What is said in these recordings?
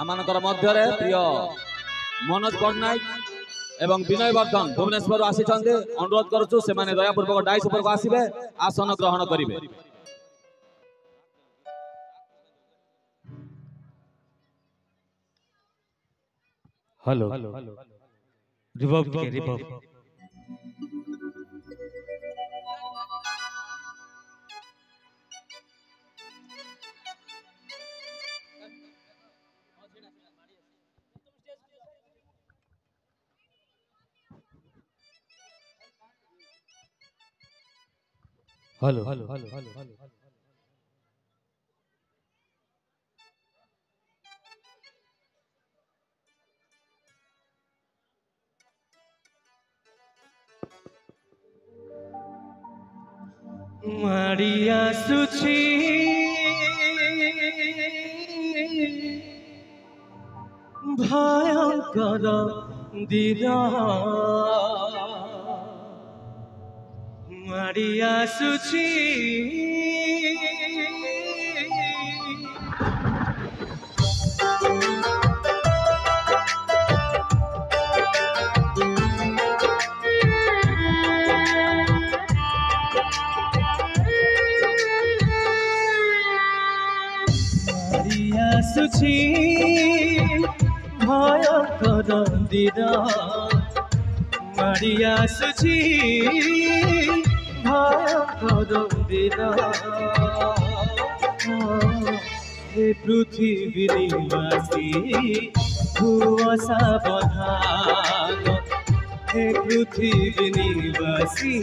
आमानकर मध्य प्रिय मनोज पट्टनायक एवं विनय वर्धन भुवनेश्वर आसी अनुरोध करुचु से दयापूर्वक डाइस उपरको आसिबे आसन ग्रहण करिवे। हेलो रिवर्ब के reverb hello hello hello hello Maria सुची भयंकर दिदा मारिया सुची सुची भयंकर दिदा मारिया सुची भयंकर दिदा हे पृथ्वी निवासी हुआ सावधान हे पृथ्वी निवासी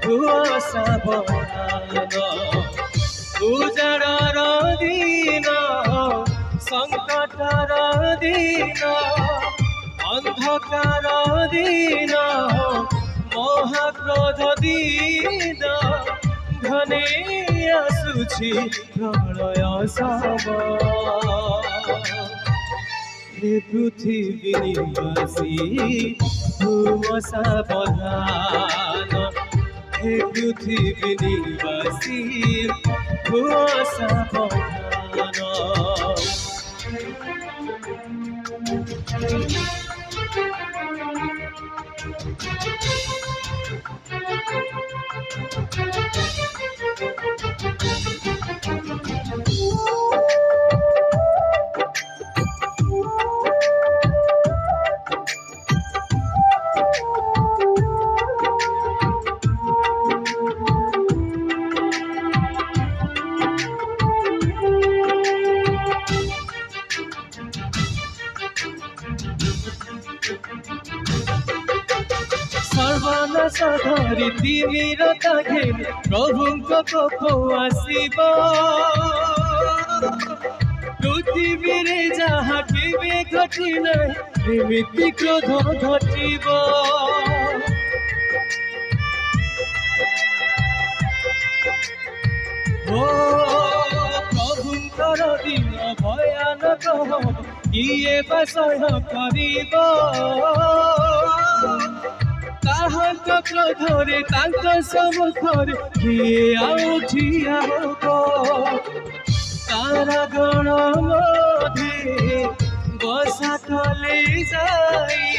हुआ सावधान उजाड़र दिन संकटर दिन अंधकार दिन महाक्रोध दिन घने आसुछि प्रलय समय हे पृथ्वी निवासी हुआ सावधान हे पृथ्वी निवासी हुआ सावधान धरी तीव्रता घेन प्रभुंको कोप आसिब पृथ्वी रे जहाँ केवे घटी नहीं एमिति क्रोध घटिब ओ प्रभुंकर दिन भयानक किए बा सह्य करिब क्रोधरे सम्मुखरे किए आउ ठिया तारा गण मध्य बसा तले जाई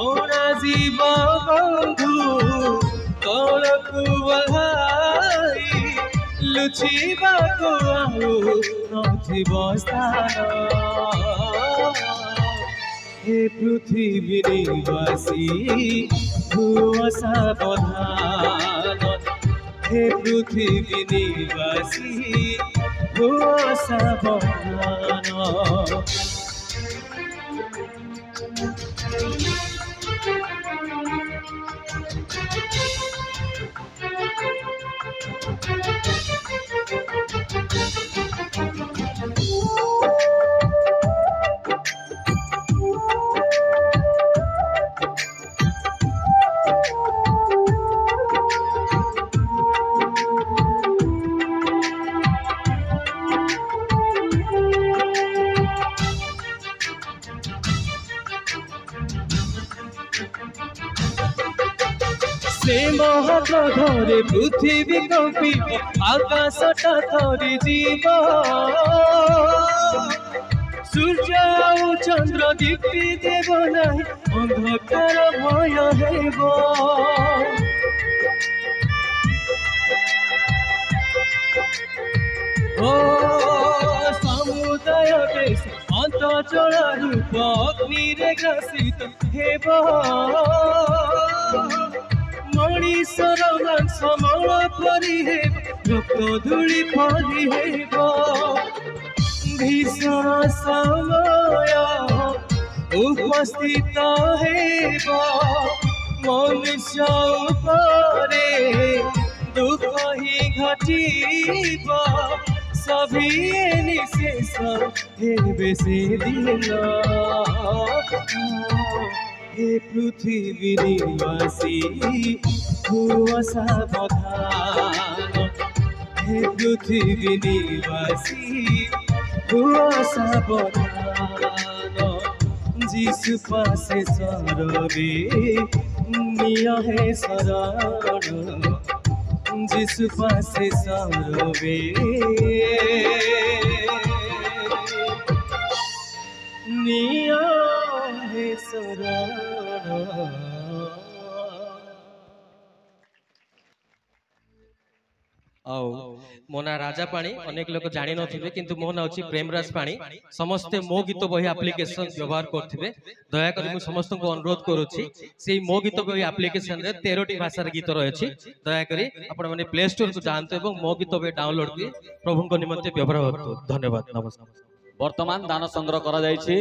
औरा जीव बंधु तलकु बहाई लुचिबाको आउ नथिब स्थान हे पृथ्वी निवासी हुआ सावधान हे पृथ्वी निवासी हुआ सावधान से महाप्रधरे पृथ्वी कंपिब आकाशटा थरी जीव সূর্য ও চন্দ্র দীপ্তি দেব নাই অন্ধকার ভয় হেব ও সমুদয় দেশ অন্তঃচল রূপ অগ্নিরে গ্রাসিত হেব মଣିষর মাংস মଳ পরি হেব রক্ত ধূଳି ফলি হেব ভীষণ সময় উপস্থিত হেব মনুষ্য উপরে দুঃখ হি ঘটিব সভিয়ে নিশেষ হেবে সেদিন হে পৃথিবী নিবাসী হুয়া সাবধান হে পৃথিবী নিবাসী হুয়া সাবধান যিশু পাশে সরবে নিয় হে শরণ যিশু পাশে সরবে নিয় হে শরণ ଆଉ ମୋ ନାଁ ରାଜା ପାଣି ଅନେକ ଲୋକ ଜାଣି ନଥିବେ କିନ୍ତୁ ମୋ ନାଁ ହେଉଛି ପ୍ରେମରାଜ ପାଣି ସମସ୍ତେ ମୋ ଗୀତ ବହି ଆପ୍ଲିକେସନ ବ୍ୟବହାର କରୁଥିବେ ଦୟାକରି ମୁଁ ସମସ୍ତଙ୍କୁ ଅନୁରୋଧ କରୁଛି ସେଇ ମୋ ଗୀତ ବହି ଆପ୍ଲିକେସନରେ 13ଟି ଭାଷାର ଗୀତ ରହିଛି ଦୟାକରି ଆପଣମାନେ ପ୍ଲେ ଷ୍ଟୋରକୁ ଯାଆନ୍ତୁ ଏବଂ ମୋ ଗୀତ ବହି ଡାଉନଲୋଡ କରି ପ୍ରଭୁଙ୍କ ନିମନ୍ତେ ବ୍ୟବହାର କରନ୍ତୁ ଧନ୍ୟବାଦ ନମସ୍କାର ବର୍ତ୍ତମାନ ଦାନ ସଂଗ୍ରହ କରାଯାଇଛି।